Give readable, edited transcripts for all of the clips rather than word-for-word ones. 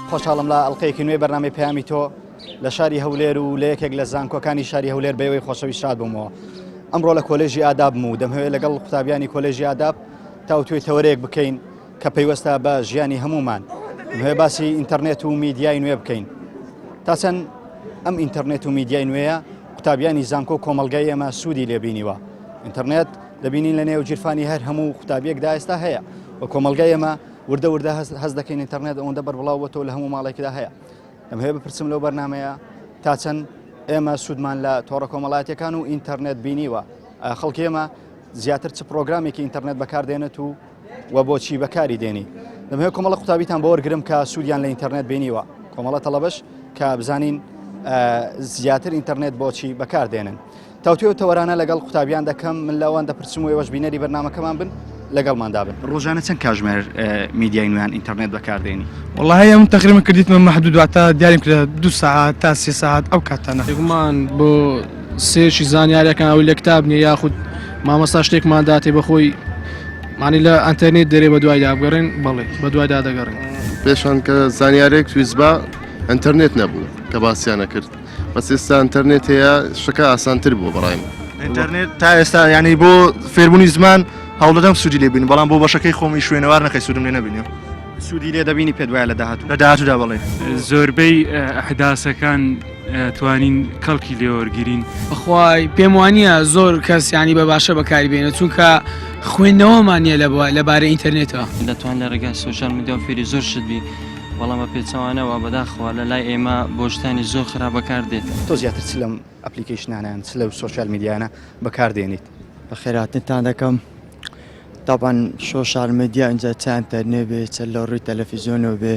خۆشحاڵم لە ئەڵقەیەکی نوێ بەرنامەی پەیامی تۆ لە شاری هەولێر و لە یەکێک لە زانکۆکانی شاری هەولێر بەوەی خۆشەویست شاد بوومەوە. ئەمڕۆ لە کۆلێژی ئاداب بووم و دەمەوێت لەگەڵ قوتابیانی کۆلێژی ئاداب تاوتوێ تەوەرەیەک بکەین کە پەیوەستە بە ژیانی هەمومان. دەمەوێت باسی ئینتەرنێت و میدیای نوێ بکەین. تا چەند ئەم ئینتەرنێت و میدیای نوێیە قوتابیانی زانکۆ کۆمەلگای ئێمە سوودی لێبینیوە. ئینتەرنێت دەبینین لە نێو جیرفانی هەر هەموو قوتابیەکدا ئێستا هەیە. و کۆمەلگای ئێمە وردە وردە هەز دەکەین ئینتەرنێت ئەوەندە بەربڵاوەتەوە لە هەموو ماڵێکدا هەیە. دەمەوێت بپرسم لەو بەرنامەیە تا چەند ئێمە سوودمان لە تۆڕە کۆمەڵایەتیەکان و ئینتەرنێت بینیوە. خەڵکی ئێمە زیاتر چ پرۆگرامێکی ئینتەرنێت بەکاردێنێت و بۆچی بەکاری دێنی. دەمەوێت کۆمەڵە قوتابیتان بۆ وەرگرم کە سوودیان لە ئینتەرنێت بینیوە. کۆمەڵە تەڵەبەش کە بزانین زیاتر ئینتەرنێت بۆچی بەکاردێنن. تاوتوێ و تەوەرانە لەگەڵ قوتابیان دەکەم من لەوان دەپرسم و ئێوەش بینەری بەرنامەکەمان بن لەگەڵماندا بن. ڕۆژانە چەند کاتژمێر میدیای نوێیان ئینتەرنێت بەکاردێنی؟ والله هەیە من تقریبا کردیتمە محدود واتە دیاریم کرد 2 ساعت تا 3 ساعت ئەو کاتانە. یەکمان بۆ سێشی زانیاریەکان ئەو لە کتاب نیە یاخود مامۆستا شتێکمان داتێ بەخۆی معنی لە ئەنتەرنێت دەرێ بە دوای دابگەڕێن بەڵێ بە دوایدا دەگەڕێن. پێشان کە زانیارێک تویزبا ئەنتەرنێت نەبوو کە باسییانە کرد. بەس ئێستا ئەنتەرنێت هەیە شەکە ئاسانتر بوو بەڕایم. ئینتەرنێت تا ئێستا ینی بۆ فێربوونی زمان هەوڵدەدەم سوودی لێ بین بەڵام بۆ بەشەکەی خۆمی شوێنەوار نەکەی سوودم لێ نەبینیم. سوودی لێ دەبینی پێت وایە لە داهاتوودا بڵێ زۆربەی ئەحداسەکان توانین کەڵکی لێوەرگرین. بەخوای پێم وانە زۆر کەس ینی بە باشە بەکاری بێنێت چونکە خوێندنەوەمانە لەبارەی ئینتەرنێتەوە. دەتوان لە ڕێگای سوشال میدیا و فێری زۆر شت بی بەڵام بە پێچەوانەوە بەداخەوە لە لای ئێمە بۆ شتانی زۆر خراپ بەکاردێت. تۆ زیاتر چ لەم ئەپلیکیشنانیان چ لەو سۆشیال میدیانە بەکاردێنیت؟ بەخێراتتان دەکەم. طبعا سوشیال میدیا اینجا چه ئینتەرنێت بێ چ لە ڕووی تەلەڤیزیۆنەوە بێ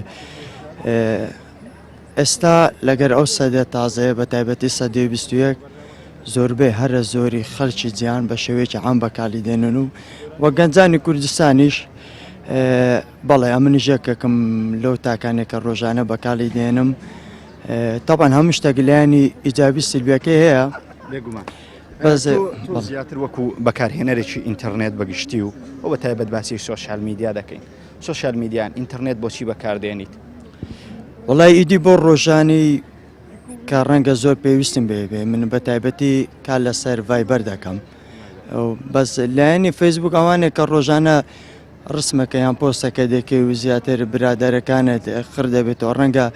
ئێستا لەگەر ئەو سەدە تازەیە بە تایبەتی سەدەی 21 زۆربەی هەرە زۆری خەڵکی جیهان بە شێوەیەکی عام بەکاری دێنن و گەنجانی کوردستانیش بەڵێ ئەمنیش یەکێکم لەو تاکانێک کە ڕۆژانە بەکاری دێنم. طبعا هەموو شتێک لایانی ئیجابی سلبیەکەی هەیە. بێگومان زیاتر وەکو بەکارهێنەرێکی ئینتەرنێت بەگشتی و ئەو بە تایبەت باسی سۆشیال میدیا دەکەین. سۆشیال میدیان ئینتەرنێت بۆچی بەکاردێنیت؟ وڵای ئیدی بۆ ڕۆژانی کە ڕەنگە زۆر پێویستم بێ من بە تایبەتی کا لەسەر ڤایبەر دەکەم. بەس لایەنی فەیسبوک ئەوانێک کە ڕۆژانە ڕسمەکە یان پۆستەکە دەکەی و زیاتر برادەرەکانت خڕ دەبێتەوە ڕەنگە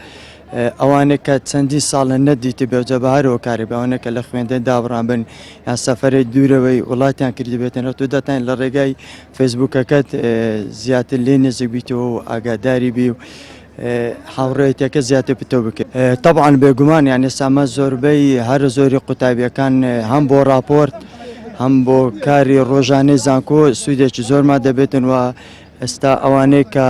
ئەوانێک کە چەندی ساڵە نەدیتی بێوجە بەهارەوە کاری بەوانێکە لە خوێندە دابڕان بن یان سەفەرێک دوورەوەی وڵاتیان کردی بێتێنەوە تو دەتان لە ڕێگای فەیسبوکەکەت زیاتر لێ نزیک بیتەوە و ئاگاداری بی و هاوڕێیەکە زیاتر پتۆ بکە. طبعا بێگومان یان ئێستا زۆربەی هەر زۆری قوتابیەکان هەم بۆ راپۆرت هەم بۆ کاری ڕۆژانەی زانکۆ سوودێکی زۆرمان دەبێتن و ئێستا ئەوانەی کە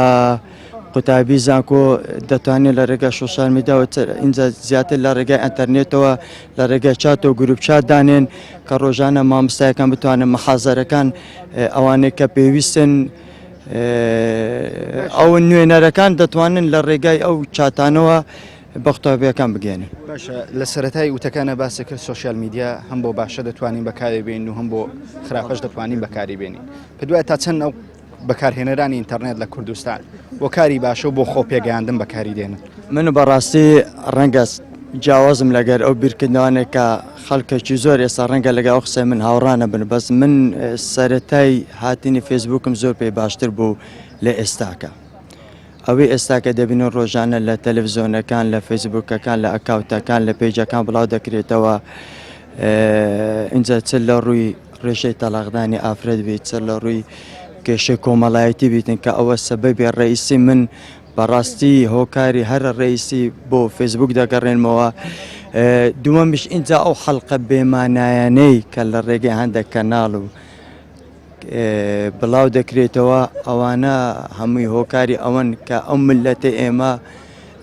قوتابی زانکۆ دەتوانێت لە ڕێگای سۆشیال میدیاوە اینجا زیاتر لە ڕێگای ئەنتەرنێتەوە لە ڕێگای چات و گروپ چات دانێن کە ڕۆژانە مامۆستایەکان بتوانن مەحازەرەکان ئەوانەی کە پێویستن ئەو نوێنەرەکان دەتوانن لە ڕێگای ئەو چاتانەوە بە قوتابیەکان بگێنن. باشە لە سەرەتای وتەکانە باسی کرد سۆشیال میدیا هەم بۆ باشە دەتوانین بەکاری بێنین و هەم بۆ خراپەش دەتوانین بەکاری بێنین. پێ دوایە تا چەند ئەو بەکارهێنەرانی ئینتەرنێت لە کوردستان بۆ کاری باشە و بۆ خۆ پێگەیاندن بەکاری دێنن؟ من بەڕاستی ڕەنگە جیاوازم لەگەر ئەو بیرکردنەوەیە کە خەڵکێکی زۆر ئێستا ڕەنگە لەگە ئەو قسەی من هاوڕانە بن بەس من سەرەتای هاتنی فێسبووکم زۆر پێی باشتر بوو لە ئێستاکە. ئەوەی ئێستاکە دەبینن ڕۆژانە لە تەلەڤیزیۆنەکان لە فێسبووکەکان لە ئەکاوتەکان لە پێیجەکان بڵاو دەکرێتەوە اینجا چ لە ڕووی ڕێژەی تەلاقدانی ئافرەت بیت چ لە ڕووی کێشەی کۆمەڵایەتی بیتن کە ئەوە سەبەبی ڕئیسی من بەڕاستی هۆکاری هەرە ڕئیسی بۆ فێسبوک دەگەڕێنمەوە. دووەمیش اینجا ئەو حەڵقە بێمانایانەی کە لە ڕێگەی هەندێک کەناڵ و بڵاو دەکرێتەوە ئەوانە هەمووی هۆکاری ئەوەن کە ئەو ملەتە ئێمە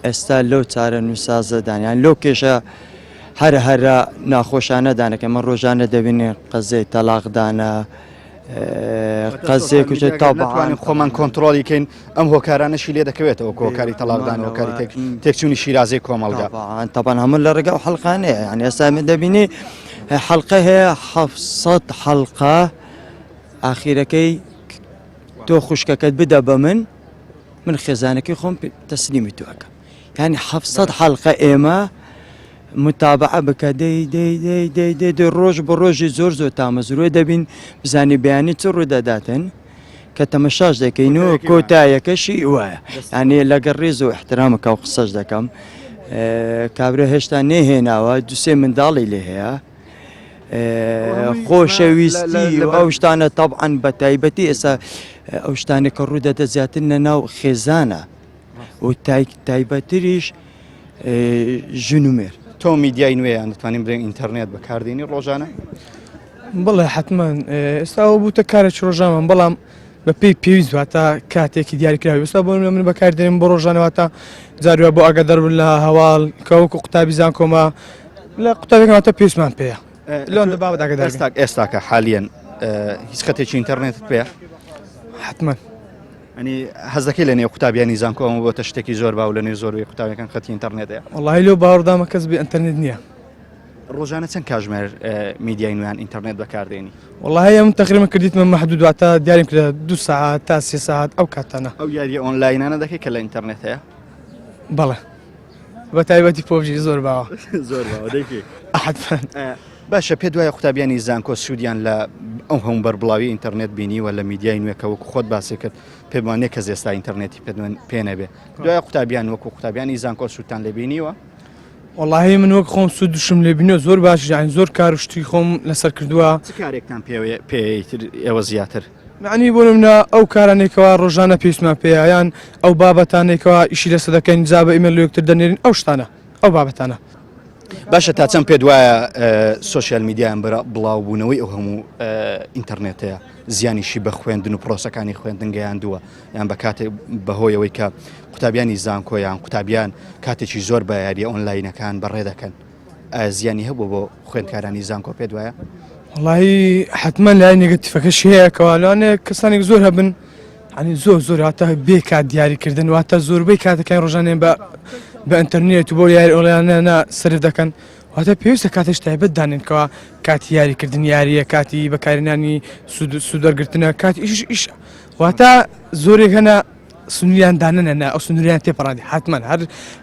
ئێستا لەو چارە نووسازەدانیان لەو کێشە هەرە ناخۆشانەدانەکە من ڕۆژانە دەبینێ قەزەی تەلاقدانە قەزێک تاوانین خۆمان کۆنتترۆلی کەین ئەم هۆکارانەشی لێ دەکەوێتەوە کۆکاری تەلاقدان هۆکاری تێکچوونی شیرازەی کۆمەلگا تاپان هەموو لە ڕێگا و حەڵقانەیە یان ئێستا من دەبینی حەڵقە هەیە 700 حەڵقە ئاخیرەکەی تۆ خوشکەکەت بدە بە من خێزانەکەی خۆم تەسلیمی توەکە يعني 700 حلقة إيما متابعة بك دي دي دي دي دي, دي الروج بالروج زور تامز روي دبين بزاني بياني ترو داداتن كتمشاج دكينو كوتايا كشي وايا يعني لقريزو احترامك او خصاج دكم كابري هشتا نهينا ودوسي من دالي لهيا خوشويستي اوشتانا طبعا بتايبتي اسا اوشتانا كرودة زياتنا ناو خزانة وتايبتريش جنومير تۆ میدیای نوێیان دەتوانین برێن ئینتەرنێت بەکاردێنی ڕۆژانە؟ بەڵێ حتمما ئێستا بووتە کارێکی ڕۆژانمان بەڵام بە پێی پێویست واتە کاتێکی دیاریکراوی ئێستا بۆ من بەکاردێنم بۆ ڕۆژانەوەتە جاروە بۆ ئاگادار بن لە هەواڵ کەوەکو قوتابی زانکۆمە لە قوتابێکماتە پێویستمان پێەیە لەوەندە بابەت ئاگادار ئێستاکە حالیان هیچ خەتێکی ئینتەرنێتت پێە؟ حتمما ئەنی حەز دەکەی لە نێو قوتابیانی زانکۆمە بۆتە شتێکی زۆر باو لە نێو زۆروی قوتابیەکان خەتی ئینتەرنێتەیە؟ وەڵاهی لەو باوەڕدامە کەس بێ ئینتەرنێت نییە. ڕۆژانە چەند کاتژمێر میدیای نوێیان ئینتەرنێت بەکاردێنی؟ وەڵاهی من تقریبا کردیتمە مەحدود واتە دیاریم کردە 2 ساعات تا 3 ساعات ئەو کاتانە. ئەو یاریە ئۆنلاینانە دەکەی کە لە ئینتەرنێت هەیە؟ بەڵێ بە تایبەتی پۆبجی زۆر باوە زۆر باوە دەیکێ. حتمما باشە پێ دوایە قوتابیانی زانکۆ سوودیان لە ئەو هەموو بەربڵاوی ئینتەرنێت بینیوە لە میدیای نوێ کە وەکو خۆت باسی کرد پێمان نێ کەس ئێستا ئینتەرنێتی پێ نەبێ دوایە قوتابیان وەکو قوتابیانی زانکۆ سوودتان لێ بینیوە؟ وەڵاهی من وەک خۆم سوود دوشم لێ بینیوە زۆر باش یانی زۆر کار و شتی خۆم لەسەر کردووە. چ کارێکتان پێیتر ئێوە زیاتر؟ معنی بۆ منە ئەو کارانێکەوە ڕۆژانە پێویستمان پێەیە یان ئەو بابەتانێکەوە ئیشی لەسەر دەکەین جا بە ئیمێل لە یەکتر دەنێرین ئەو شتانە ئەو بابەتانە. باشە تا چەند پێ دوایە سوۆسیال میدیایان بڵاو بوونەوەی ئەو هەموو ئینتەرنێتەیە زیانیشی بە خوێندن و پرۆسەکانی خوێندن گەیاندووە یان بە کاتێک بەهۆیەوەی کە قوتابیانی زانکۆیان قوتابیان کاتێکی زۆر بە یاریە ئۆنلاینەکان بەڕێ دەکەن زیانی هەبوو بۆ خوێندکارانی زانکۆ پێ دوایە؟ وەڵاهی حتمما لای نێگەتیڤەکەش هەیە کەوالانێ کەسانێک زۆر هەبن ینی زۆر واتە بێ کات دیاریکردن واتە زۆربەی کاتەکان ڕۆژانێن بە ئینتەرنێت و بۆ یاری ئۆنلاینانە سرف دەکەن واتە پێویستە کاتێش تایبەت دانێنکەوە کاتی یاریکردن یاریە کاتی بەکارهێنانی سوودەرگرتنە کاتی ئیش واتە زۆرێک هەنە سنووریان دانەنە ئەو سنووریان تێپەڕاندی حتمما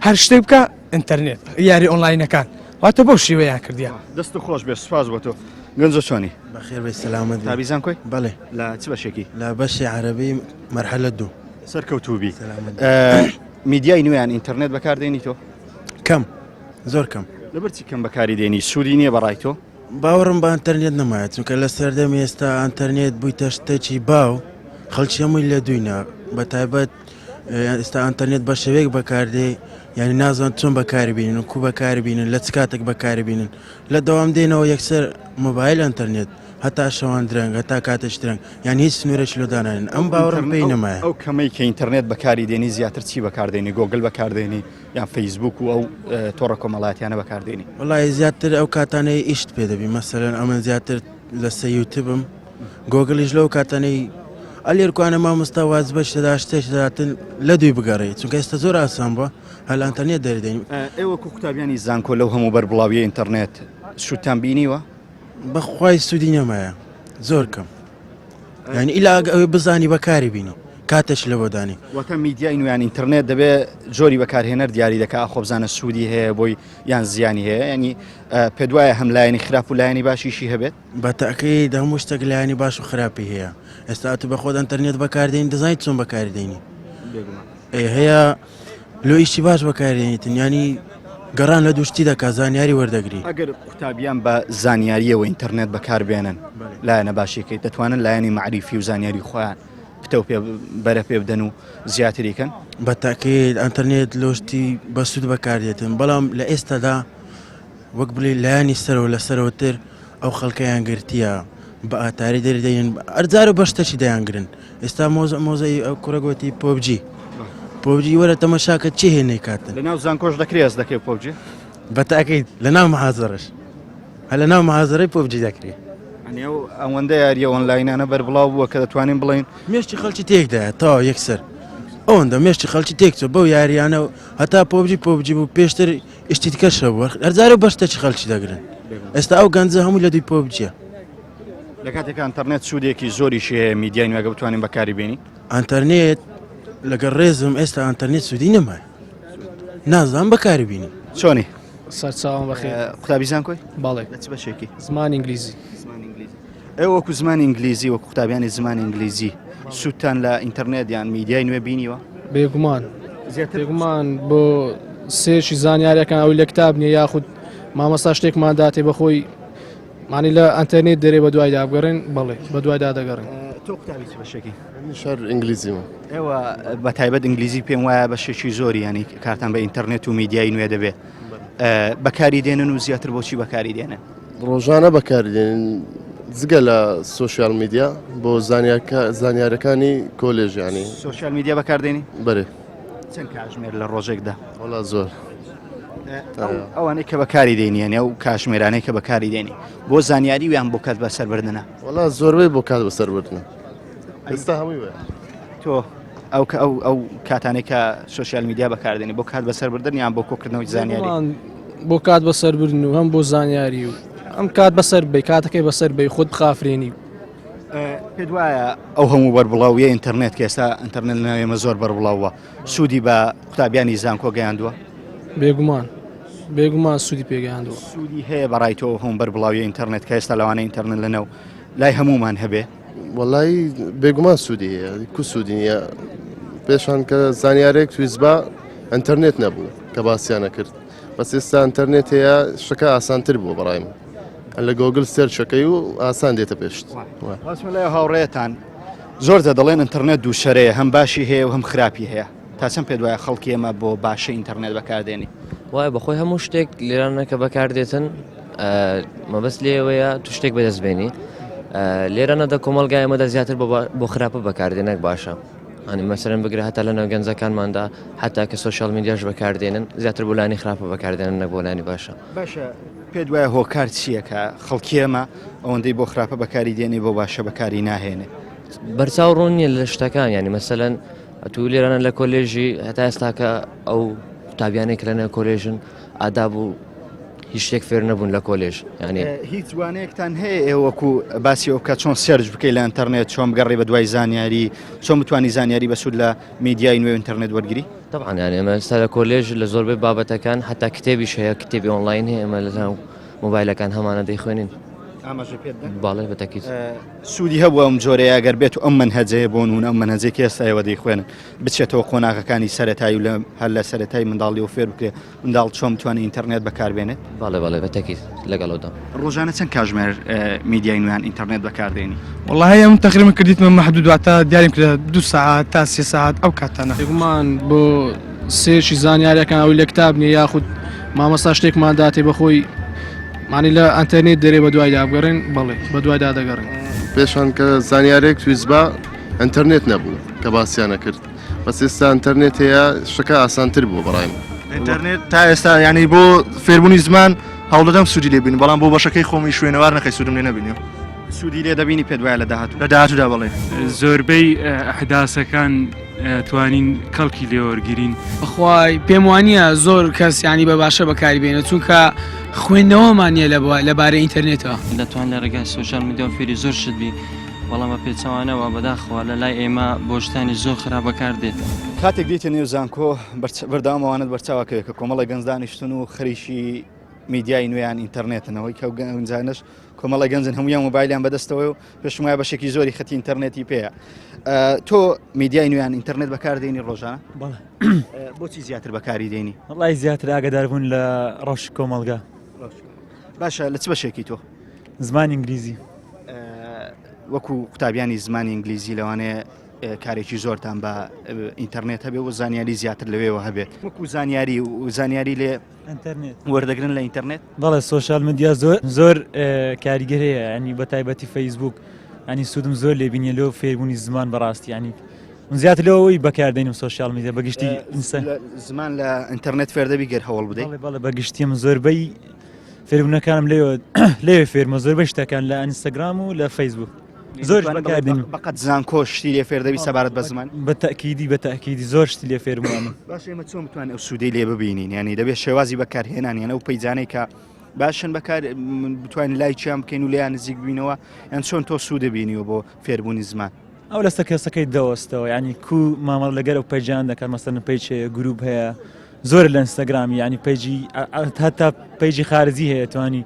هەر شتێک بکە ئینتەرنێت یاری ئۆنلاینەکان واتە بۆ شێوەیان کردیان. دەست خۆش بێ سوپاس بۆ تۆ گەنجۆ چۆنی؟ بەخێر بێ سەلامەت تابی زانکۆی؟ بەڵێ لە چ بەشێکی؟ لە بەشی عەرەبی مەرحەلە 2 سەرکەوتووبی میدیای نوێیان ئینتەرنێت بەکاردێنی تۆ؟ کەم زۆر کەم لەبەر چی کەم بەکاری دێنی سوودی نییە بەڕای تۆ؟ باوەڕم بە ئەنتەرنێت نەمایە چونکە لە سەردەمی ئێستا ئەنتەرنێت بوویتە شتێکی باو خەڵکی هەمووی لە دوینە بە تایبەت ئێستا ئەنتەرنێت بە شێوەیەک بەکاردێ یعنی نازان چۆن بەکاری بینن و کو بەکاری بینن لە چ کاتێک بەکاری بینن لە دەوام دێنەوە یەکسەر مۆبایل ئەنتەرنێت هەتا شەوان درەنگ هەتا کاتەش درەنگ یان هیچ سنوورێک لۆدانێن ئەم باوەڕم پێی نەمایە. ئەو کەمەی کە ئینتەرنێت بەکاری دێنی زیاتر چی بەکاردێنی گۆگل بەکاردێنی یان فەیسبوک و ئەو تۆڕە کۆمەڵایەتیانە بەکاردێنی؟ وەڵای زیاتر ئەو کاتانەی ئیشت پێ دەبی مەسەرەن ئەمە زیاتر لەسەر یوتیوبم گۆگلیش لەو کاتانەی ئەلێرکوانە مامۆستا واز بەش دەدا شتێک دەداتن لە دوی بگەڕێت چونکە ئێستا زۆر ئاسان بووە هەل ئەنتەرنێت دەردێنین. ئێوەکو قوتابیانی زانکۆ لەو هەموو بەربڵاویە ئینتەرنێت سوودتان بینیوە؟ بەخوای سوودی نەمایە زۆر کەم یعنی ئیلا ئەوێ بزانی بەکاری بینی کاتەش لە بۆدانی. واتە میدیای نوێیان ئینتەرنێت دەبێت جۆری بەکارهێنەر دیاری دەکات خۆ بزانە سوودی هەیە بۆی یان زیانی هەیە ینی پێ دوایە هەم لایەنی خراپ و لایەنی باشیشی هەبێت؟ بە تاکید هەموو شتێک لایەنی باش و خراپی هەیە ئێستا تو بە خۆت ئەنتەرنێت بەکاردێنی دەزانیت چۆن بەکاردێنی هەیە لۆ ئیشی باش بەکاردێنیتن ینی گەڕان لە دوشتی دەکات زانیاری وەردەگری. ئەگەر قوتابیان بە زانیاریەوە ئینتەرنێت بەکاربێنن لایەنە باشیکەیت دەتوانن لایەنی معریفی و زانیاری خۆیان پتە و بەرە پێ بدەن و زیاتریکەن؟ بە تاکید ئەنتەرنێت لۆشتی بە سوود بەکاردێتن بەڵام لە ئێستادا وەک بڵێ لایانی سەرەوە لە سەرەوەتر ئەو خەڵکەیان گرتیە بە ئاتاری دەردەین ئەرجارە بە شتەشی دەیانگرن ئێستا مۆزەی ئەو کوڕەگوتی پۆبجی وەرە تەمەشاکە چی هێنەی کاتن لە ناو زانکۆش دەکرێت دەکەی پۆبجی؟ بە تاکید لە ناو مەحازەرەش هە لە ناو مەحازەرەی پۆبجی دەکرێت ئەوەندە یاریە ئۆنلاینانە بەربڵاو بووە کە دەتوانین بڵین مێشتی خەڵکی تێکدایە تاوا یەکسەر ئەوەندە مێشتی خەڵکی تێکچۆ بەو یاریانە هەتا پۆبجی بوو پێشتر ئشتی دیکەشە بووە ئەرجارە بەشتەی خەڵکی دەگرن ئێستا ئەو گەنجە هەموو لە دوی پۆبجیە. لە کاتێک ئەنتەرنێت سوودێکی زۆریشی هەیە میدیای نوێگە بتوانین بەکاری بێنی؟ ئەنتەرنێت لەگەڵ ڕێزم ئێستا ئەنتەرنێت سوودی نەمایە نازان بەکاربیێنی چۆنی سەرچاوم بەخێر قوتابیزان کۆی بەڵێ لە چ بەشێکی زمان ئینگلیزی ئێوە وەکو زمانی ئینگلیزی وەکو قوتابیانی زمانی ئینگلیزی سوودتان لە ئینتەرنێت یان میدیای نوێ بینیوە بێگومان زیاتر بێگومان بۆ سێشی زانیاریەکان ئەوی لە کتاب نییە یاخود مامەستا شتێکمان داتێ بەخۆی مانی لە ئەنتەرنێت دەرێ بە دوای دابگەڕێن بەڵێ بە دوایدا دەگەڕێن تۆ قوتابی چ بەشێکی شەر ئینگلیزیمە ئێوە بە تایبەت ئینگلیزی پێم وایە بەشێکی زۆری ینی کارتان بە ئینتەرنێت و میدیای نوێ دەبێت بەکاری دێنن و زیاتر بۆچی بەکاری دێنن ڕۆژانە بەکاردێن جگە لە سوۆسیال میدیا بۆ زانیارەکانی کۆلێژیانی سوۆسیال میدیا بەکاردێنی بەرێ چەند کاتژمێر لە ڕۆژێکدا وڵا زۆر ئەوانەی کە بەکاری دێنیانێ و کاتژمێرانەی کە بەکاری دێنی بۆ زانیاری ویان بۆ کات بەسەربردنە وڵا زۆربەی بۆ کات بەسەربردنە ئێستا هەمووی وێ تۆ ئەو کاتانێک کە سوۆسیال میدیا بەکاردێنی بۆ کات بەسەربردن یان بۆ کۆکردنەوەی زانیاری بۆ کات بەسەربردن و هەم بۆ زانیاری و ئەم کات بەسەر بێ کاتەکەی بەسەر بێ خۆت بخافرێنی پێت وایە ئەو هەموو بەربڵاویە ئینتەرنێت کە ئێستا ئینتەرنێت لەناوێمە زۆر بەربڵاوە سوودی بە قوتابیانی زانکۆ گەیاندووە بێگومان سوودی پێگەیاندووە سوودی هەیە بەڕای تۆ هەم بەربڵاوی ئینتەرنێت کە ئێستا لەوانە ئینتەرنێت لەنەو لای هەمومان هەبێ وەڵی بێگومان سوودی هەیە کو سوودی نیە پێشان کە زانیارێک تویزبا ئەنتەرنێت نەبوو کە باسییانە کرد بەس ئێستا ئەنتەرنێت هەیە شەکە ئاسانتر بووە بەڕایم لە گۆگل سێرچەکەی و ئاسان دێتە پێشت واسمە لای هاوڕێتان زۆر دەڵێن ئینتەرنێت دوو شەرەیە هەم باشی هەیە و هەم خراپی هەیە تا چەند پێت وایە خەڵکی ئێمە بۆ باشە ئینتەرنێت بەکاردێنی وای بەخۆی هەموو شتێک لێرانەکە بەکاردێتن مەبەست لێەوەیە تو شتێک بەدەستبێنی لێرانەدا کۆمەلگای ئەمەدا زیاتر بۆ خراپە بەکاردێنێک باشە ئەنی مەسەرەن بگرە هەتا لە ناو گەنجەکانماندا حتا کە سوۆسیال میدیاش بەکاردێنن زیاتر بۆ لانی خراپە بەکاردێنن نەک بۆ لانی باشە پێت وایە هۆکار چییە کە خەڵکی ئێمە ئەوەندەی بۆ خراپە بەکاری دێنی بۆ باشە بەکاری ناهێنێ بەرچاو ڕوون نیە لە شتەکان ینی مەسەلەن تو لێرانە لە کۆلێژی هەتا ئێستاکە ئەو قوتابیانێک لەنێ کۆلێژن ئاداب و هیچ شتێک فێر نەبوون لە کۆلێژ ینی هیچ جوانەیەکتان هەیە ئێوەکو باسی ئەو کە چۆن سێرج بکەی لە ئینتەرنێت چۆن بگەڕێ بە دوای زانیاری چۆن بتوانانی زانیاری بەسوود لە میدیای نوێ ئینتەرنێت وەرگری طبعا ینی ئێمە ئێستا لە کۆلێژ لە زۆربەی بابەتەکان حتا کتێبیش هەیە کتێبی ئۆنلاین هەیە ئێمە لە مۆبایلەکان هەمانە دەیخوێنین باڵێ بەتەکیت سوودی هەبوو ئەم جۆرەیە ئەگەر بێت و ئەم منهەجەیە بۆ نون ئەم منهەجێکی ئێستاەوە دەیخوێنن بچێتەوە قۆناغەکانی سەرەتایی و لە هەر لە سەرەتایی منداڵی و فێر بکرێت منداڵ چۆن بتوانێت ئینتەرنێت بەکاربێنێت باڵێ بەتەکیت لەگەڵەوەدا ڕۆژانە چەند کاتژمێر میدیای نوێیان ئینتەرنێت بەکاردێنی والله هەیە من تقریبا کردیتمە محدود واتە دیاریم کرد 2 ساعت تا 3 ساعت ئەو کاتانە بێگومان بۆ سێشی زانیاریەکان ئەوی لە کتاب نییە یاخود مامەستا شتێکمان داتێ بەخۆی مانی لە ئەنتەرنێت دەرێ بە دوای دابگەڕێن بەڵێ بە دوایدا دەگەڕێن پێشان کە زانیارێک تویزبا ئەنتەرنێت نەبوو کە باسییانە کرد بەس ئێستا ئەنتەرنێت هەیە شەکە ئاسانتر بووە بەڕایم ئینتەرنێت تا ئێستا ینی بۆ فێربوونی زمان هەوڵدەدەم سوودی لێ بین بەڵام بۆ بەشەکەی خۆمی شوێنەوار نەکەی سوودم لێ نەبینی سوودی لێ دەبینی پێت وایە لە داهاتوودا بڵێ زۆربەی ئەحداسەکان توانین کەڵکی لێوەرگرین بەخوای پێم وانە زۆر کەس ینی بە باشە بەکاری بێنە چونکە خوێندنەوەمانە لەبارەی ئینتەرنێتەوە دەتوان لە ڕێگای سوۆسیال میدیا فێری زۆر شت بی بەڵام بە پێچەوانەوە بەداخەوە لە لای ئێمە بۆ شتانی زۆر خراپ بەکاردێت کاتێک دیتە نێو زانکۆ بەردەوامەوانت بەرچاوەکەوێت کە کۆمەڵی گەنجدانیشتن و خەریکی میدیای نوێیان ئینتەرنێتنەوەی کە گەنجانش کۆمەڵی گەنجن هەمویان مۆبایلیان بەدەستەوەی و پێشم وایە بەشێکی زۆری خەتی ئینتەرنێتی پێیە تۆ میدیای نوێیان ئینتەرنێت بەکاردێنی ڕۆژانە بۆچی زیاتر بەکاری دێنی وڵی زیاتر ئاگاداربوون لە ڕەش کۆمەلگا باشە لە چ بەشێکی تۆ زمانی ئینگلیزی وەکو قوتابیانی زمانی ئینگلیزی لەوانەیە کارێکی زۆرتان بە ئینتەرنێت هەبێ و زانیاری زیاتر لەوێەوە هەبێت وەکو زانیاری و زانیاری لێ وەردەگرن لە ئینتەرنێت بەڵێ سوۆسیال میدیا زۆر کاریگەرەیە ینی بە تایبەتی فەیسبوک ینی سوودم زۆر لێبینیە لەوە فێربوونی زمان بەڕاستی ینی زیاتر لەوەی بەکاردێنم سوۆسیال میدیا بەگشتی زمان لە ئینتەرنێت فێردەبی گەر هەوڵ بدەیت بەڵێ بەگشتیم زۆربەی فێربوونەکانم لێوێ فێرمە زۆربەی شتەکان لە ئینستاگرام و لە فەیسبوک زۆر بەکاردێنین بەقەت زانکۆ شتی لێ فێردەبی سەبارەت بە زمان بەتەکیدی زۆر شتی لێ فێرموانم باش ئێمە چۆن بتوان ئەو سوودەی لێ ببینین ینی دەبێت شێوازی بەکارهێنانیان ئەو پەیجانەی کە باشن بەکار بتوانین لای چیان بکەین و لیان نزیک بینەوە یان چۆن تۆ سوودە بینیوە بۆ فێربوونی زمان ئەو لەستە کەسەکەی دەوەستەوە ینی کو مامەڵ لەگەر ئەو پەیجان دەکات مەسەن پێیچ گروپ هەیە زۆر لە ئینستاگرامی ینی پیجی هەتا پیجی خارجی هەیە توانی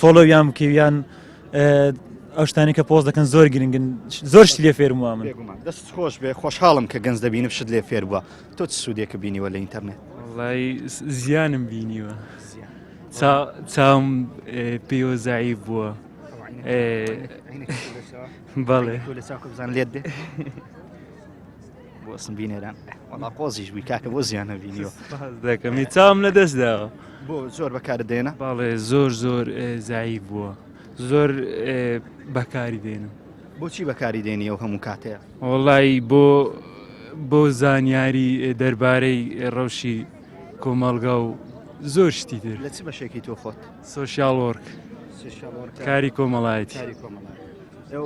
فۆلۆیان بکەویان ئەو شتانی کە پۆست دەکەن زۆر گرنگن زۆر شتی لێ فێرمووە من دەست خۆش بێ خۆشحاڵم کە گەنج دەبینم شت لێ فێر بووە تۆ چ سوودێکە بینیوە لە ئینتەرنێت وڵی زیانم بینیوە چاوم پێوە زعیف بووە بەڵێ لە چاوکە بزان لێت بێ بۆسم بینێران وڵا قۆزیش بووی کاکە بۆ زیانە بینیوە دەکەمی چاوم لە دەستداوە بۆ زۆر بەکار دێنە باڵێ زۆر زۆر زعیف بووە زۆر بەکاری دێنم بۆچی بەکاری دێنی ئەو هەموو کاتەیە وڵی بۆ زانیاری دەربارەی ڕەوشی کۆمەڵگا و زۆر شتی تر لە چ بەشێکی تۆ خۆت سۆشیال وەرک کاری کۆمەڵایەتی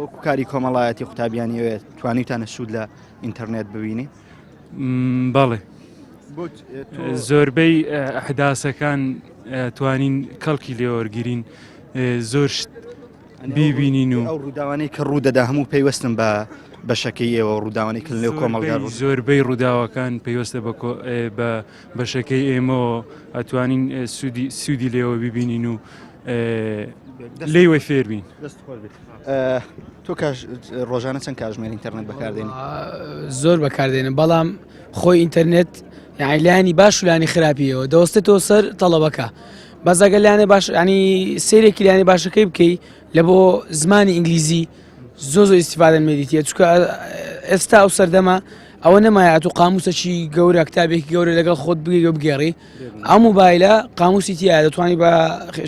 وەکو کاری کۆمەڵایەتی قوتابیانیوێت توانیتانە سوود لە ئینتەرنێت ببینی بەڵێ زۆربەی ئەحداسەکان توانین کەڵکی لێوەرگرین زۆر شت بیبینین و ئەو ڕووداوانەی کە ڕوودەدا هەموو پێیوەستم بە بەشەکەی ئێوە ڕووداوانەی کردن لێو کۆمەڵگا زۆربەی ڕووداوەکان پێیوەستە بە بەشەکەی ئێمەوە ئەتوانین سوودی لێەوە ببینین و لێوەی فێربین تۆ ڕۆژانە چەند کاتژمێر ئینتەرنێت بەکاردێنی زۆر بەکاردێنم بەڵام خۆی ئینتەرنێت یعنی لایانی باش و لایانی خراپیەوە دەوەستێتەوە سەر تەڵەبەکە بەزەگە لایانی باش ینی سیرێکی لایانی باشەکەی بکەی لە بۆ زمانی ئینگلیزی زۆر ئیسیفادە مێدیتیە چونکە ئێستا ئەو سەردەما ئەوە نەمایە تو قاموسەکی گەورە کتابێکی گەورە لەگەڵ خۆت بگەی و بگێڕی ئەم موبایلە قاموسی تایە دەتوانانی بە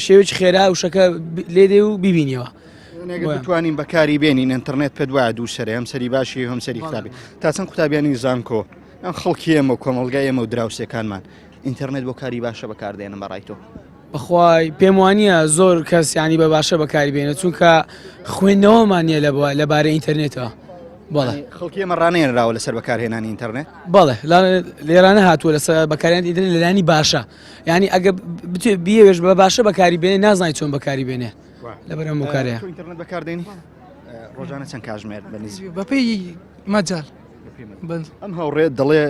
شێوەیەکی خێرا وشەکە لێدێ و ببینیەوە بتوانین بەکاری بێنین ئینتەرنێت پێ دوایە دوو سەرێ هەم سەری باشی هەم سەری خراپی تا چەند قوتابیانی زانکۆ ئەم خەڵکی ئێمە و کۆمەڵگای ئێمە و دراوسەکانمان ئینتەرنێت بۆ کاری باشە بەکاردێنم بەڕای تۆ بەخوای پێم وانە زۆر کەس ینی بە باشە بەکاری بێنێت چونکە خوێندنەوەمانە لەبارەی ئینتەرنێتەوە بەڵێ خەڵکی ئێمە ڕانێنراوە لەسەر بەکارهێنانی ئینتەرنێت بەڵێ لێرانە هاتووە لەسەر بەکاریان ئینتەرنێت لەلانی باشە ینی ئەگە بیەوێش بە باشە بەکاری بێنێ نازانیت چۆن بەکاری بێنێ لەبەرەم بۆکارەیە ئینتەرنێت بەکاردێنی ڕۆژانە چەند کاتژمێر بەنزیک بەپێی مەجال ئەم هەوڕێت دەڵێ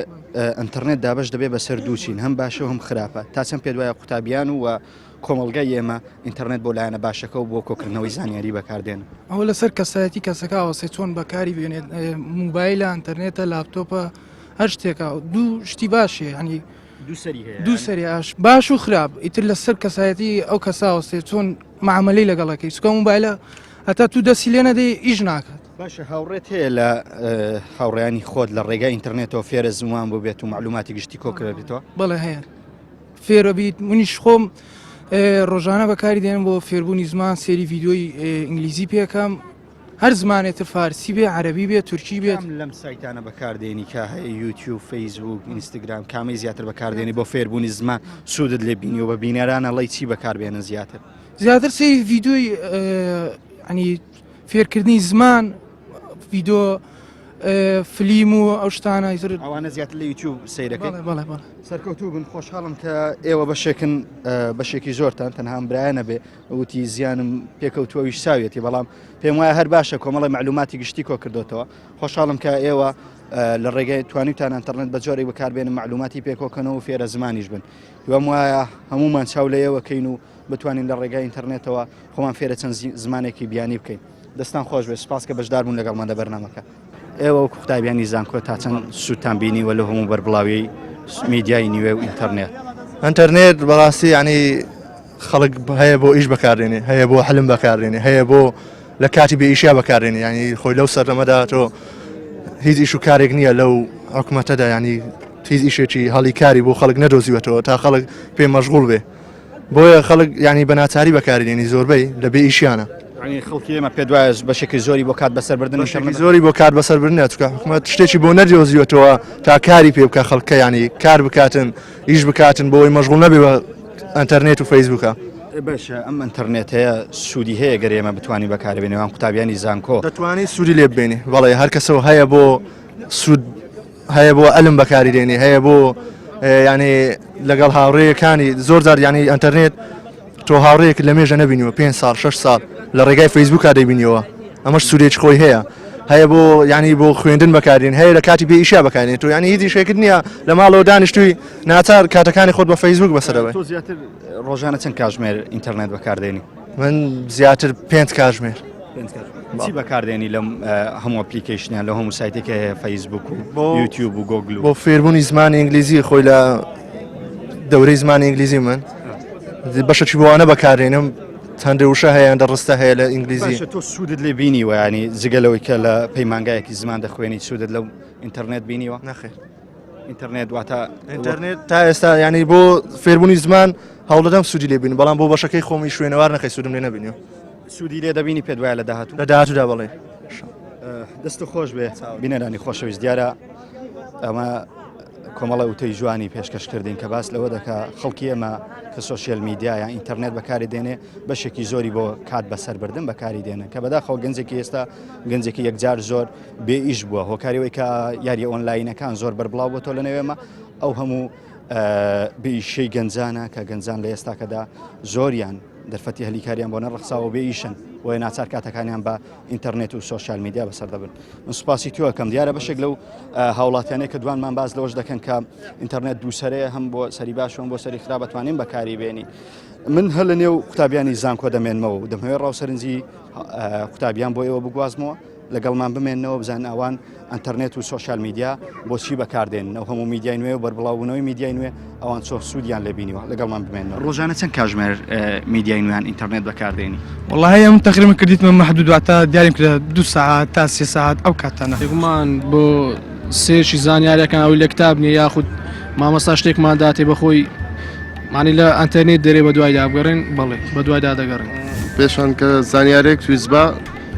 ئینتەرنێت دابش دەبێت بەسەر دووچین هەم باشە و هەم خراپە تا چەند پێ دوایە قوتابیان و کۆمەڵگای ئێمە ئینتەرنێت بۆ لایەنە باشەکە و بۆ کۆکردنەوەی زانیاری بەکاردێن ئەو لەسەر کەسایەتی کەسەکە وەسێ چۆن بەکاری بێنێت موبایلە ئینتەرنێتە لاپتۆپە هەر شتێکە دوو شتی باشێ ینی دوو سەریاش باش و خراپ ئیتر لەسەر کەسایەتی ئەو کەساوەسێ چۆن معاملەی لەگەڵەکەی چکە موبایلە هەتا تو دەسی لێ نەدەی ئیش ناکات باشە هاوڕێت هەیە لە هاوڕێیانی خۆت لە ڕێگای ئینتەرنێتەوە فێرە زمان بۆ بێت و معلوماتی گشتی کۆکرە بێتەوە بەڵێ هەیە فێرە بیت منیش خۆم ڕۆژانە بەکاری دێنم بۆ فێربوونی زمان سێری ڤیددیۆی ئینگلیزی پێکەم هەر زمانێتتر فارسی بێ عەربی بێت تورکی بێت لەم سایتانە بەکاردێنی کە هەیە یوتیوب فەیسبوک ئینستاگرام کامی زیاتر بەکاردێنی بۆ فێربوونی زمان سوودت لێ بینی و بە بینەرانە لەی چی بەکاربێنن زیاتر سێری ڤیددیۆی ینی فێرکردنی زمان ڤیددیۆ فلیم و ئەو شتانە ئەوانە زیاتر لە یوتیوب سیرەکەی بەڵێ سەرکەوتوو بن خۆشحاڵم کە ئێوە بەشێکی زۆرتان تەنها برایانە بێ وتی زیانم پێکەوتووەویش ساویەتی بەڵام پێم وایە هەر باشە کۆمەڵی معلوماتی گشتی کۆ کردوتەوە خۆشحاڵم کە ئێوە لە ڕێگەی توانیتان ئینتەرنێت بە جۆرێک بەکاربێنن معلوماتی پێکۆکەنەوە و فێرە زمانیش بن دوام وایە هەمومان چاو لە ئێوەکەین و بتوانین لە ڕێگای ئینتەرنێتەوە خۆمان فێرە چەند زمانێکی بیانی بکەین دەستان خۆش بێت سپاس کە بەشدار بوون لەگەڵماندا بەرنامەکە ئێوە وەکو قوتابیانی زانکۆ تا چەند سوودتان بینیوە لە هەموو بەربڵاوی میدیای نیوێ و ئینتەرنێت ئینتەرنێت بەڕاستی ینی خەڵک هەیە بۆ ئیش بەکارێنێ هەیە بۆ حلم بەکارێنێ هەیە بۆ لە کاتی بێ ئیشیا بەکارێنێ ینی خۆی لەو سەردەمەدا تۆ هیچ ئیش و کارێک نییە لەو حکومەتەدا ینی هیچ ئیشێکی هەڵی کاری بۆ خەڵک نەدۆزیوەتەوە تا خەڵک پێ مەشغوڵ بێ بۆیە خەڵک ینی بە ناچاری بەکارێنێنی زۆربەی لە بێ ئیشیانە خەڵکی ئێمە پێ دوایە بەشێکی زۆری بۆ کات بەسەربردن زۆری بۆ کار بەسەربردنێت چکە حکومەت شتێکی بۆ نەدۆزیوەتەوە تا کاری پێ بکە خەڵکە ینی کار بکاتن ئیش بکاتن بۆی مەشغوڵ نەبێ بە ئینتەرنێت و فەیسبووکە باشە ئەم ئینتەرنێت هەیە سوودی هەیە گەر ئێمە بتوانین بەکاربێنێوان قوتابیانی زانکۆ دەتوانانی سوودی لێ ببێنی بەڵێ هەر کەسەوە هەیە بۆ سوود هەیە بۆ ئەلم بەکاریدێنی هەیە بۆ ینی لەگەڵ هاوڕێیەکانی زۆر جار ینی ئینتەرنێت تۆ هاوڕێیەک لە مێژە نەبینیوە 5 ساڵ 6 ساڵ لە ڕێگای فەیسبووکا دەیبینیەوە ئەمەش سوودێکی خۆی هەیە هەیە بۆ ینی بۆ خوێندن بەکارین هەیە لە کاتی بێ ئیشیا بەکارێت و ینی هیچ شێکرد نییە لە ماڵەوە دانیشتووی ناچار کاتەکانی خۆت بە فەیسبوک بەسەرەوەی. تۆ زیاتر ڕۆژانە چەند کاتژمێر ئینتەرنێت بەکاردێنی؟ من زیاتر 5 کاتژمێر. چی بەکاردێنی لەم هەموو ئەپلیکیشنیان لە هەموو سایتێکە هەیە فەیسبوک و یوتیوب و گۆگل بۆ فێربوونی زمانی ئینگلیزی خۆی لە دەورەی زمانی ئینگلیزی من بەشێکی بۆوانە بەکارێنم هەندێک وشە هەیە دەڕستە هەیە لە ئینگلیزی. تۆ سوودت لێ بینیوە ینی جگەلەوەی کە لە پەیمانگایەکی زمان دەخوێنی سوودت لەو ئینتەرنێت بینیوە؟ نەخێر. ئینتەرنێت واتە ئینتەرنێت تا ئێستا ینی بۆ فێربوونی زمان هەوڵدەدەم سوودی لێ بین بەڵام بۆ بەشەکەی خۆمی شوێنەوار نەخەی سوودم لێ نەبینیەوە. سوودی لێ دەبینی پێت وایە لە داهاتوو؟ لە داهاتوودا بڵێ. دەستە خۆش بێ بینەرانی خۆشەویست دیارە ئەمە کۆمەڵە وتەی جوانی پێشکەشکردین کە باس لەوە دەکا خەڵکی ئێمە کە سوسیال میدیا یان ئینتەرنێت بەکاری دێنێ بەشێکی زۆری بۆ کات بەسەربردن بەکاری دێنن کە بەداخەوە گەنجێکی ئێستا گەنجێکی یەکجار زۆر بێ ئیش بووە هۆکاریەوەی کە یاری ئۆنلاینەکان زۆر بەربڵاو بۆ تۆ لە نێوێمە ئەو هەموو بێئیشەی گەنجانە کە گەنجان لە ئێستاکەدا زۆریان دەرفەتی هەلیکاریان بۆ نەڕەخساوە بێ ئیشن وە ناچار کاتەکانیان بە ئینتەرنێت و سوسیال میدیا بەسەر دەبن. من سوپاسی توەکەم دیارە بەشێک لەو هاوڵاتیانەیە کە دوانمان باز لەوەش دەکەن کە ئینتەرنێت دووسەرەیە هەم بۆ سەری باش و بۆ سەری خراپ بتوانین بەکاری بێنی. من هەر لە نێو قوتابیانی زانکۆ دەمێنمەوە و دەمەوێت ڕاوسەرنجی قوتابیان بۆ ئێوە بگوازمەوە لەگەڵمان بمێنەوە بزان ئەوان ئەنتەرنێت و سوسیال میدیا بۆچی بەکاردێن ئەو هەموو میدیای نوێ و بەربڵاوبوونەوەی میدیای نوێ ئەوان چۆ سوودیان لێبینیوە لەگەڵمان بمێنەوە. ڕۆژانە چەند کاتژمێر میدیای نوێیان ئینتەرنێت بەکاردێنی؟ والله هەیە من تقریبا کردیتمە محدود واتە دیاریم کرد 2 ساعات تا 3 ساعات ئەو کاتانە. بێگومان بۆ سێشی زانیاریەکان ئەوی لە کتاب نیە یاخود مامەستا شتێکمان داتێ بەخۆی مانی لە ئەنتەرنێت دەرێ بە دوایدا بگەڕێن بەڵێ بە دوایدا دەگەڕێن. پێشان کە زانیارێک تویزبا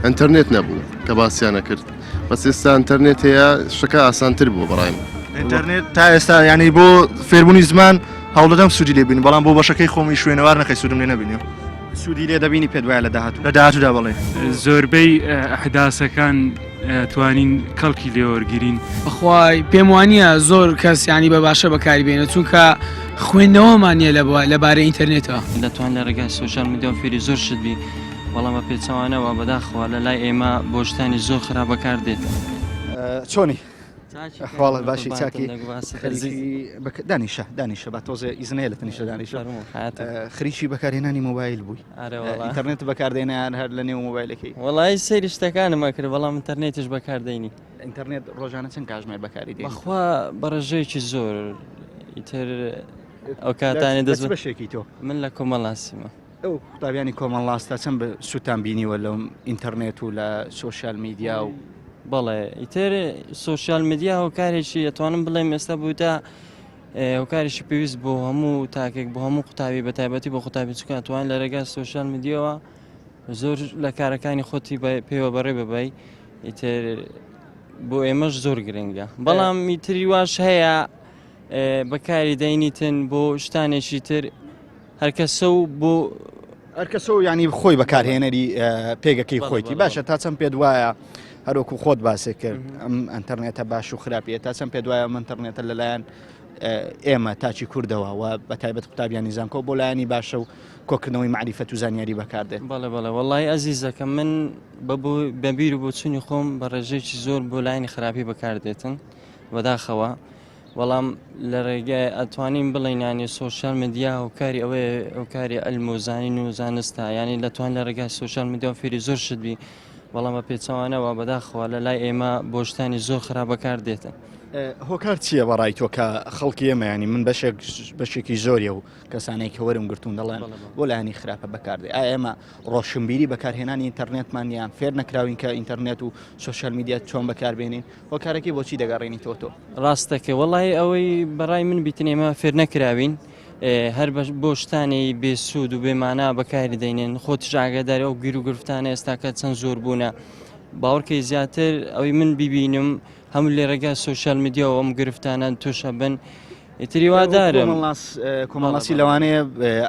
ئەنتەرنێت نەبوو کە باسییانە کرد بەس ئێستا ئەنتەرنێت هەیە شەکە ئاسانتر بوو بەڕایم. ئینتەرنێت تا ئێستا ینی بۆ فێربوونی زمان هەوڵدەدەم سوودی لێ بین بەڵام بۆ بەشەکەی خۆمی شوێنەوار نەخەی سوودم لێ نەبینیەوە. سوودی لێ دەبینی پێت وایە لە داهاتوو؟ لە داهاتوودا بڵێ. زۆربەی ئەحداسەکان توانین کەڵکی لێوەرگرین. بەخوای پێم وانە زۆر کەس ینی بە باشە بەکاری بێنە چونکە خوێندنەوەمانە لەبارەی ئینتەرنێتەوە دەتوان لە ڕێگای سوسیال میدیا و فێری زۆر شت بی بەڵام بە پێچەوانەوە بەداخەوە لە لای ئێمە بۆ شتانی زۆر خراپ بەکار دێت. چۆنی؟ خواڵە باشی چاکی دانیشە دانیشە بە تۆزێ ئیزنەیە لە تەنیشە دانیشە خریشی بەکارهێنانی مۆبایل بووی ئینتەرنێت بەکاردێنیان هەر لە نێو مۆبایلەکەی؟ وەڵی سەیری شتەکانمە کرد بەڵام ئینتەرنێتیش بەکاردێنی. ئینتەرنێت ڕۆژانە چەند کاتژمێر بەکاری دێنی؟ بەخوا بەڕێژەیەکی زۆر ئیتر ئەو کاتانی دەست بەشێکی تۆ من لە کۆمەڵاسیمە. ئەو قوتابیانی کۆمەڵاستا چەند بە سووتان بینیوە لەم ئینتەرنێت و لە سوسیال میدیا و بەڵێ ئیتر سوسیال میدیا هۆکارێکی ئەتوانم بڵێم ئێستا بوودا هۆکارێکی پێویست بۆ هەموو تاکێک بۆ هەموو قوتابی بە تایبەتی بۆ قوتابی چکە ئەتوان لە ڕێگای سوسیال میدیاوە زۆر لە کارەکانی خۆتی پێوە بەڕێ ببەی ئیتر بۆ ئێمەش زۆر گرنگە بەڵام ئیتری واش هەیە بەکاری دەینیتن بۆ شتانێکی تر هەرکەسە و بۆ هەرکەسە و ینی خۆی بەکارهێنەری پێگەکەی خۆیتی باشە تا چەند پێت وایە هەروەکو خۆت باسێ کرد ئەم ئەنتەرنێتە باش و خراپیە تا چەند پێت وایە ئەم ئەنتەرنێتە لەلایەن ئێمە تاچی کوردەوە و بە تایبەت قوتابیانی زانکۆ بۆ لایەنی باشە و کۆکردنەوەی معریفەت و زانیاری بەکاردێت. بەڵێ بەڵێ وەڵی ئەزیزەکە من بەبیر و بۆ چوونی خۆم بە ڕێژەیەکی زۆر بۆ لایەنی خراپی بەکاردێتن بەداخەوە بەڵام لە ڕێگای ئەتوانین بڵین ینی سوسیال میدیا هۆکاری ئەوەیە هۆکاری ئەلم و زانین و زانستە ینی دەتوان لە ڕێگای سوسیال میدیا و فێری زۆر شت بی بەڵام بە پێچەوانەوە بەداخەوە لە لای ئێمە بۆ شتانی زۆر خراپ بەکاردێتن. هۆکار چییە بەڕای تۆ کە خەڵکی ئێمە ینی من بەشێکی زۆریە و کەسانێک کە وەرم گرتوون دەڵێن بۆ لایەنی خراپە بەکاردێ ئێمە ڕۆشنبیری بەکارهێنانی ئینتەرنێتمانیان فێر نەکراوین کە ئینتەرنێت و سوسیال میدیا چۆن بەکاربێنین هۆکارێکی بۆچی دەگەڕێنی تۆ ڕاستەکە وەڵی ئەوەی بەڕای من بیتن ئێمە فێر نەکراوین هەر بۆ شتانی بێسوود و بێمانە بەکاری دەینێن خۆتیش ئاگاداری ئەو گیر و گرفتانە ئێستاکە چەند زۆر بوونە باوەڕکەی زیاتر ئەوەی من ببینم هەموو لێ ڕێگای سوسیال میدیا و ئەم گرفتانە تووشە بن ئیتری وادارم کۆمەڵاسی لەوانەیە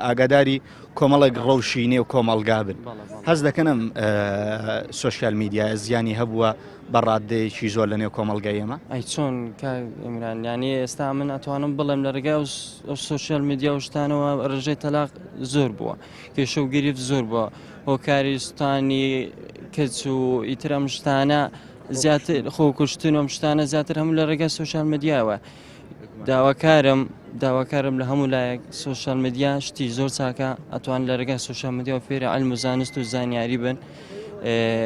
ئاگاداری کۆمەڵێک ڕەوشینێ و کۆمەڵگا بن هەز دەکەنم سوسیال میدیا زیانی هەبووە بەڕادەیەکی زۆر لە نێو کۆمەڵگای ئێمە ئەی چۆن ئیمران ینی ئێستا من ئەتوانم بڵێم لە ڕێگای سوسیال میدیا و شتانەوە ڕێژەی تەلاق زۆر بووە کێشە و گریفت زۆر بووە هۆکاری سوتانی کەچ و ئیترەم شتانە زیاتر خۆکوشتن و شتانە زیاتر هەموو لە ڕێگە سوشال مدیاوە داواکارم لە هەموو لایەک سوشال مدیا شتی زۆر چاکە ئەتوان لە ڕێگە سوشال مدیا و فێرە علم و زانست و زانیاری بن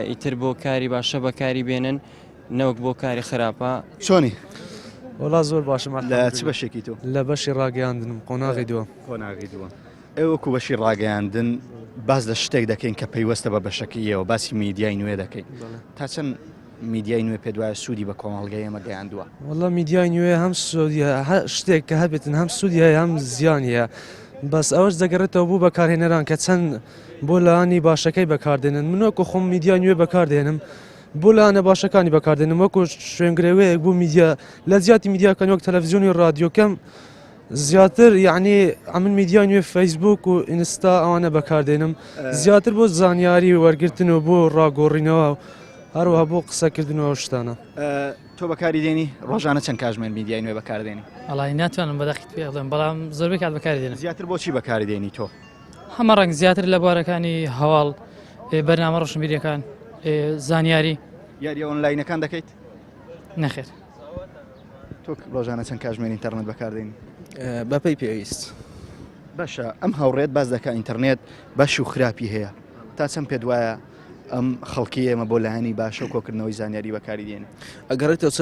ئیتر بۆ کاری باشە بەکاری بێنن نەوەک بۆ کاری خراپە. چۆنی وڵا زۆر باشم لە چ بەشێکی تۆ؟ لە بەشی ڕاگەیاندنم قۆناغی دووە. قۆناغی دووە. ئێوەکو بەشی ڕاگەیاندن باز لە شتێک دەکەین کە پەیوەستە بە بەشەکەیەوە باسی میدیای نوێ دەکەین. تا چەند میدیای نوێ پێ دوایە سوودی بە کۆمەڵگەی ئێمە گەیاندووە؟ وڵا میدیای نوێ هەم سوودیە شتێک کە هەبێتن هەم سوودیە هەم زیانیە. بەس ئەوەش دەگەڕێتەوە بوو بەکارهێنەران کە چەند بۆ لایانی باشەکەی بەکاردێنن. من وەکو خۆم میدیای نوێ بەکاردێنم بۆ لایەنە باشەکانی بەکاردێنم وەکو شوێنگرەوەیەک بوو میدیا لە زیاتی میدیاکان وەک تەلەڤیزیۆنی و رادیۆکەم زیاتر یعنی ئەمن میدیای نوێ فەیسبوک و ئینستا ئەوانە بەکاردێنم زیاتر بۆ زانیاری وەرگرتن و بۆ ڕاگۆڕینەوە هەروەها بۆ قسەکردنەوە شتانە. تۆ بەکاری دێنی ڕۆژانە چەند کاتژمێر میدیای نوێ بەکاردێنی؟ ئەڵی ناتوانم بەدەقیت پێ بڵێم بەڵام زۆربەی کات بەکاری دێنم. زیاتر بۆچی بەکاری دێنی تۆ؟ هەمە ڕەنگ زیاتر لە بوارەکانی هەواڵ بەرنامە ڕۆشنبیریەکان زانیاری یاری ئۆنلاینەکان دەکەیت؟ نەخێر. تۆ ڕۆژانە چەند کاتژمێر ئینتەرنێت بەکاردێنی؟ بەپەی پێویست. باشە ئەم هاوڕێت باز دەکە ئینتەرنێت بەش و خراپی هەیە تا چەند پێ وایە ئەم خەڵکی ئێمە بۆ لایەنی باشە و کۆکردنەوەی زانیاری بەکاری دێنێت؟ ئەگەڕێتەوە چ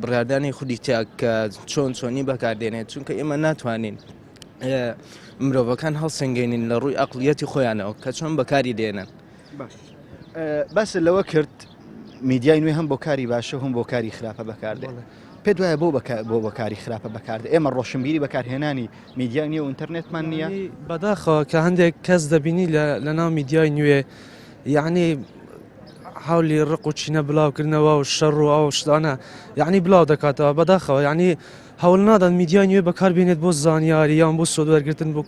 بڕاردانی خودی تیا کە چۆنی بەکاردێنێت چونکە ئێمە ناتوانین مرۆڤەکان هەڵسەنگێنین لە ڕووی ئەقلیەتی خۆیانەوە کە چۆن بەکاری دێنن. باس لەوە کرد میدیای نوێ هەم بۆ کاری باشە هەم بۆ کاری خراپە بەکاردێن. پێت وایە بۆ بەکاری خراپە بەکاردێن ئێمە ڕۆشنبیری بەکارهێنانی میدیای نوێ و ئینتەرنێتمان نییە؟ بەداخەوە کە هەندێک کەس دەبینی لە ناو میدیای نوێ یعنی حولی ڕق و چینە بڵاوکردنەوە و شەڕ و ئەو شتانە یعنی بڵاو دەکاتەوە بەداخەوە یعنی هەوڵ نادان میدیای نوێ بەکاربێنێت بۆ زانیاری یان بۆ سۆد وەرگرتن بۆ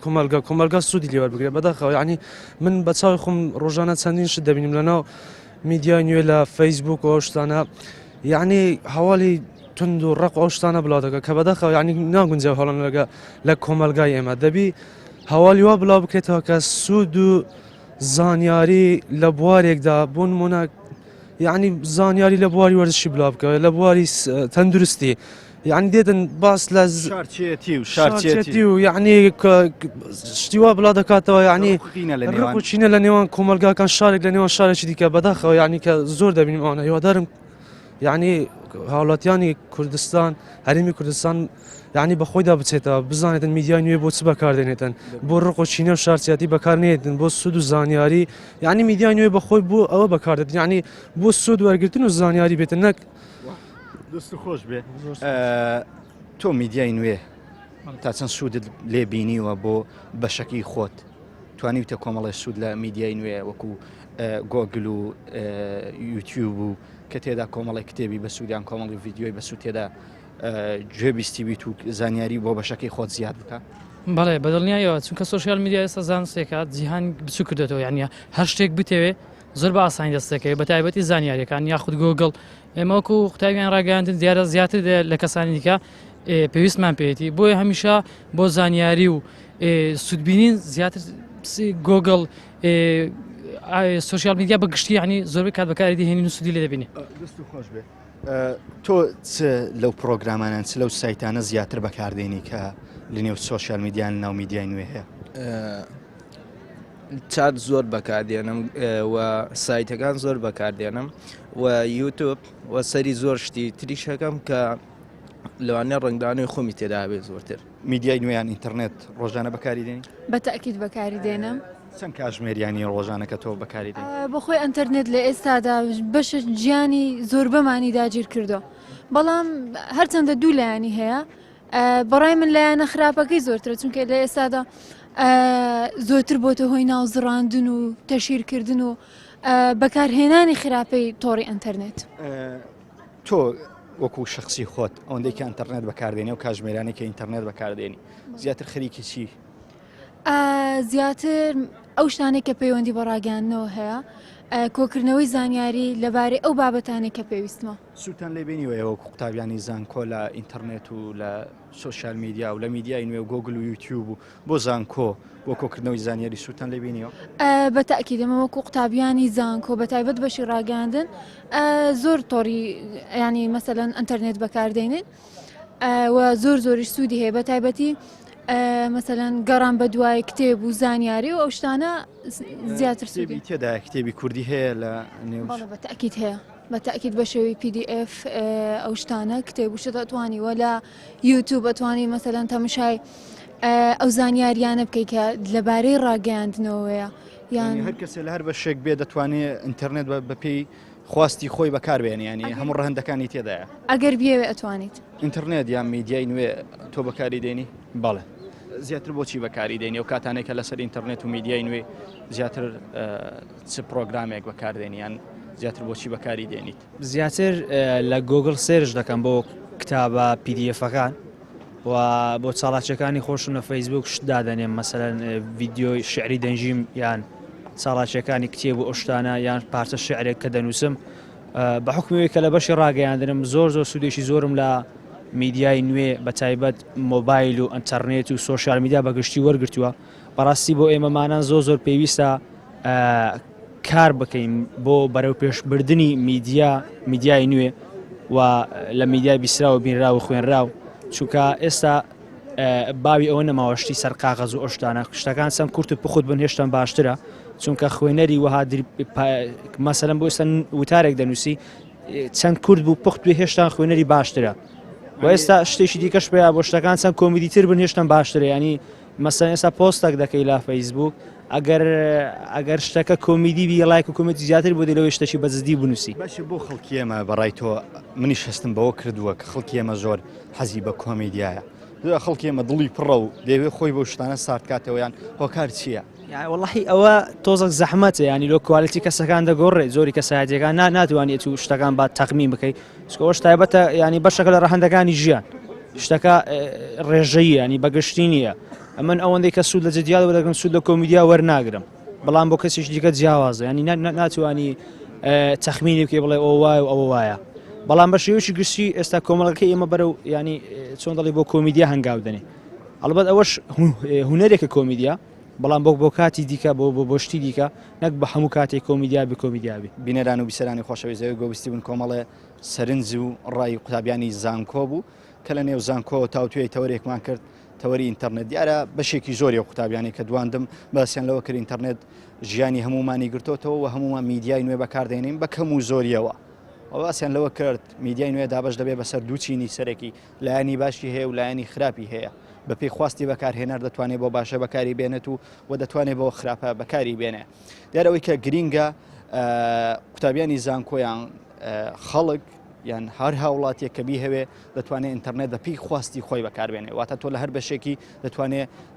کۆمەلگا سوودی لێوە بگرێت بەداخەوە یعنی من بە چاوی خۆم ڕۆژانە چەندین شت دەبینیم لەناو میدیای نوێ لە فەیسبوک و ئەو شتانە یعنی هەواڵی تند و ڕق ئەو شتانە بڵاو دەکات کە بەداخەوە یعنی ناگونجێ هەڵان لە کۆمەلگای ئێمە دەبی هەواڵی وا بڵاو بکرێتەوە کە سوود و زانیاری لە بوارێکدا بۆ نمونە یعنی زانیاری لە بواری وەرزشی بڵاو بکەوە لە بواری تەندروستی یعنی دێتن باس لە شارچێتی و یعنی شتی وا بڵاو دەکاتەوە یعنی ڕق و چینە لە نێوان کۆمەلگاکان شارێک لە نێوان شارێکی دیکە بەداخەوە یعنی کە زۆر دەبینیم ئەوانە هیوادارم یعنی هاوڵاتیانی کوردستان هەرێمی کوردستان یعنی بەخۆیدا بچێتەوە بزانێتن میدیای نوێ بۆ چ بەکاردێنێتن بۆ ڕق و چینە و شارچێتی بەکارنێتن بۆ سوود و زانیاری یعنی میدیای نوێ بەخۆی بۆ ئەوە بەکاردێت یعنی بۆ سوود وەرگرتن و زانیاری بێتن نەک دەست خۆش بێ. تۆ میدیای نوێ تا چەند سوودت لێ بینیوە بۆ بەشەکەی خۆت توانیتە کۆمەڵی سوود لە میدیای نوێ وەکو گۆگل و یوتیوب و کە تێدا کۆمەڵی کتێبی بە سوودیان کۆمەڵی ڤیددیۆی بە سوود تێدا گوێبیستی بیت و زانیاری بۆ بەشەکەی خۆت زیاد بکە؟ بەڵێ بەدڵنیایەوە چونکە سوشیال میدیا ئێستا زانستێکات جیهان بچوو کردێتەوە یانە هەر شتێک بتەوێ زۆر بە ئاسانی دەستەکەی بە تایبەتی زانیاریەکان یاخود گۆگڵ ئێمە وەکو قوتابیان ڕاگەاندن دیارە زیاتر لە کەسانی دیکە پێویستمان پێێتی بۆیە هەمیشە بۆ زانیاری و سوودبینین زیاتر گۆگڵ سوشیال میدیا بەگشتی ینی زۆربەی کات بەکاری دێهێنین و سوودی لێ دەبینێ. دەست خۆش بێ. تۆ لەو پرۆگرامانان لەو سایتانە زیاتر بەکاردێنی کە لە نێو سوشیال میدیان ناو میدیای نوێ هەیە؟ چات زۆر بەکاردێنم و سایتەکان زۆر بەکاردێنم و یوتوب و سەری زۆر شتی تریشەکەم کە لەوانەیە ڕنگدانەوەی خۆمی تێدا بێت زۆرتر. میدیای نوێیان ئینتەرنێت ڕۆژانە بەکاری دێنی؟ بەتەکیید بەکاری دێنم. چەند کاتژمێریانی ڕۆژانە کە تۆ بەکاری دێنی؟ بەخۆی ئینتەرنێت لە ئێستادا بەشە گیانی زۆر بەمانی داگیر کردو بەڵام هەرچەندە دوو لایانی هەیە بەڕای من لایەنە خراپەکەی زۆرترە چونکە لە ئێستادا زۆرتر بۆتە هۆی ناوزڕاندن و تەشیرکردن و بەکارهێنانی خراپەی تۆڕی ئینتەرنێت. تۆ وەکو شخصی خۆت ئەوەندەی کە ئینتەرنێت بەکاردێنی و کاتژمێرانی کە ئینتەرنێت بەکاردێنی زیاتر خەریکی چی؟ زیاتر ئەو شتانێک کە پەیوەندی بە ڕاگەاندنەوە هەیە کۆکردنەوەی زانیاری لەبارەی ئەو بابەتانێک کە پێویستمە. سووتان لێ بینیوە ئەوە قوتابیانی زانکۆ لە ئینتەرنێت و لە سوۆسیال میدیا و لە میدیای نوێ و گۆگل و یوتیوب و بۆ زانکۆ بۆ کۆکردنەوەی زانیاری سووتان لێ بینیەوە؟ بە تاکید ئەمە وەکو قوتابیانی زانکۆ بە تایبەت بەشی ڕاگەاندن زۆر تۆڕی ینی مەسەلەن ئینتەرنێت بەکاردێنن و زۆریش سوودی هەیە بە تایبەتی مەسەلەن گەڕان بە دوای کتێب و زانیاری و ئەو شتانە زیاتر سوودی تێدا کتێبی کوردی هەیە لە نێو بە تاکید هەیە بە تاکید بە شێوەی PDF ئەو شتانە کتێب و شت ئەتوانی وە لە یوتیوب ئەتوانی مەسەلەن تەماشای ئەو زانیاریانە بکەیت کە لەبارەی ڕاگەیاندنەوەیە یان هەر کەسێ لە هەر بە شێک بێ دەتوانێت ئینتەرنێت بەپێی خواستی خۆی بەکاربێنی ینی هەموو ڕەهندەکانی تێدایە ئەگەر بیاوێ ئەتوانیت ئینتەرنێت یان میدیای نوێ تۆ بەکاری دێنی؟ بەڵێ زیاتر بۆچی بەکاری دێنی و کاتانێکە لەسەر ئینتەرنێت و میدیای نوێ زیاتر چ پرۆگرامێک بەکاردێنیان زیاتر بۆچی بەکاری دێنیت؟ زیاتر لە گۆگل سێرش دەکەم بۆ کتابە PDFەکان و بۆ چاڵاکیەکانی خۆشم لە فەیسبوک شت دادەنێم مەسەلەن ڤیدیۆی شعری دەنجیم یان چاڵاکیەکانی کتێب و ئۆشتانە یان پارچە شعرێک کە دەنووسم بە حکمەوەی کە لە بەشی ڕاگەیاندنم زۆر سوودێکی زۆرم لە میدیای نوێ بە تایبەت مۆبایل و ئەنتەرنێت و سۆشیال میدیا بەگشتی وەرگرتووە بەڕاستی بۆ ئێمەمانان زۆر پێویستە کار بکەین بۆ بەرەو پێشبردننی میدیای نوێ و لە میدیای بیسراوە بینرا و خوێنراو چونکە ئێستا باوی ئەوە نەماوەشتی سەر قاغەز و ئۆشتانە شتەکان چەند کورت و پخوت بن هێشتان باشترە چونکە خوێنەری وەها مەسەلەن بۆ ئێستا وتارێک دەنووسی چەند کورد بوو پخت بێ هێشتان خوێنەری باشترە و ئێستا شتێکی دیکەش پێیا بۆ شتەکان چەند کۆمیدیتر بن هێشتان باشترە ینی مەسەلەن ئێستا پۆستێک دەکەی لە فەیسبوک ئەگەر شتەکە کۆمیدی بی لایک و کۆمنتی زیاتر بۆ دەلەوەی شتێکی بەجددی بنووسی باشە بۆ خەڵکی ئێمە بەڕای تۆ منیش هەستم بەوە کردووە کە خەڵکی ئێمە زۆر حەزی بە کۆمیدیایە خەڵکی ئێمە دڵی پڕە و دەیەوێت خۆی بۆ شتانە ساردکاتەوە یان هۆکار چییە؟ وەڵی ئەوە تۆزەک زەحمەتە ینی لۆ کوالیتی کەسەکان دەگۆڕێت زۆری کەسایەتەکان ناتوانێت و شتەکان با تەقمیم بکەیت چکەوەش تایبەتە ینی بەشەکە لە ڕەهەندەکانی ژیان شتەکە ڕێژەیی ینی بەگشتی نییە ئەمن ئەوەندەی کە سوود لە جدیال دەگەم سوود لە کۆمیدیا وەرناگرم بەڵام بۆ کەسیش دیکە جیاوازە ینی ناتوانی تەخمینی بکەی بڵێ ئەوە وایە و ئەوە وایە بەڵام بە شێوەیەکی گشتی ئێستا کۆمەڵەکەی ئێمە بەرەو ینی چۆن دەڵێ بۆ کۆمیدیا هەنگاو دەنێ ئەڵبەت ئەوەش هونەرێکە کۆمیدیا بەڵام بۆ کاتی دیکە بۆ شتی دیکە نەک بە هەموو کاتێک کۆمیدیابی کۆمیدیابی بینەران و بیسەرانی خۆشەویستەوەی گۆبیستی بن کۆمەڵێ سەرنج و ڕای قوتابیانی زانکۆ بوو کە لە نێو زانکۆ تاوتوێی تەوەرێکمان کرد تەوەری ئینتەرنێت دیارە بەشێکی زۆری قوتابیانی کە دواندم باسییان لەوە کرد ئینتەرنێت ژیانی هەمومانی گرتوتەوە و هەمومان میدیای نوێ بەکاردێنین بە کەم و زۆریەوە باسییان لەوە کرد میدیای نوێ دابش دەبێت بەسەر دووچینی سەرەکی لایانی باشی هەیە و لایانی خراپی هەیە بەپێی خواستی بەکارهێنەر دەتوانێت بۆ باشە بەکاری بێنێت و دەتوانێت بۆ خراپە بەکاری بێنێ دیارەوەی کە گرینگە قوتابیانی زانکۆیان خەڵک یان هەر هاوڵاتیە کە بی هەوێ دەتوانێت ئینتەرنێت بەپێی خواستی خۆی بەکاربێنێ واتە تۆ لە هەر بەشێکی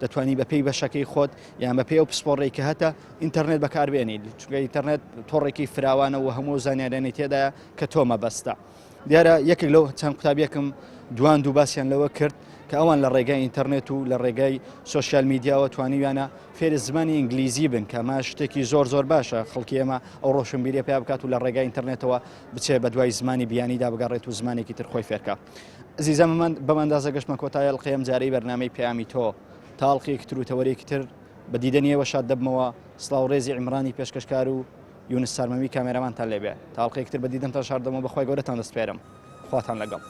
دەتوانی بەپێی بەشەکەی خۆت یان بەپێی ئەو پسپۆڕێک کە هەتە ئینتەرنێت بەکاربێنی چونکە ئینتەرنێت تۆڕێکی فراوانە و هەموو زانیاریانی تێدایە کە تۆ مەبەستە دیارە یەکێک لەو چەند قوتابیەکم دوان دوو باسییان لەوە کرد کە ئەوان لە ڕێگای ئینتەرنێت و لە ڕێگای سۆسیال میدیاوە توانیویانە فێری زمانی ئینگلیزی بن کە مە شتێکی زۆر باشە خەڵکی ئێمە ئەو ڕۆشنبیری پێ بکات و لە ڕێگای ئینتەرنێتەوە بچێ بە دوای زمانی بیانیدا بگەڕێت و زمانێکی تر خۆی فێرکە ئەزیزەم من بەمەندازە گەشتمە کۆتایە ئەڵقەیەم جارەی بەرنامەی پەیامی تۆ تاڵقێکی تر و تەوەرێکی تر بە دیدەنیەوە شاد دەبمەوە سڵاو ڕێزی عیمرانی پێشکەشکار و یونس سارمەمی کامێرەمانتان لێبێ تاڵقێکی تر بە دیدەمتان شاردەمەوە بەخوای گەورەتان دەستپێرم خواتان لەگەڵ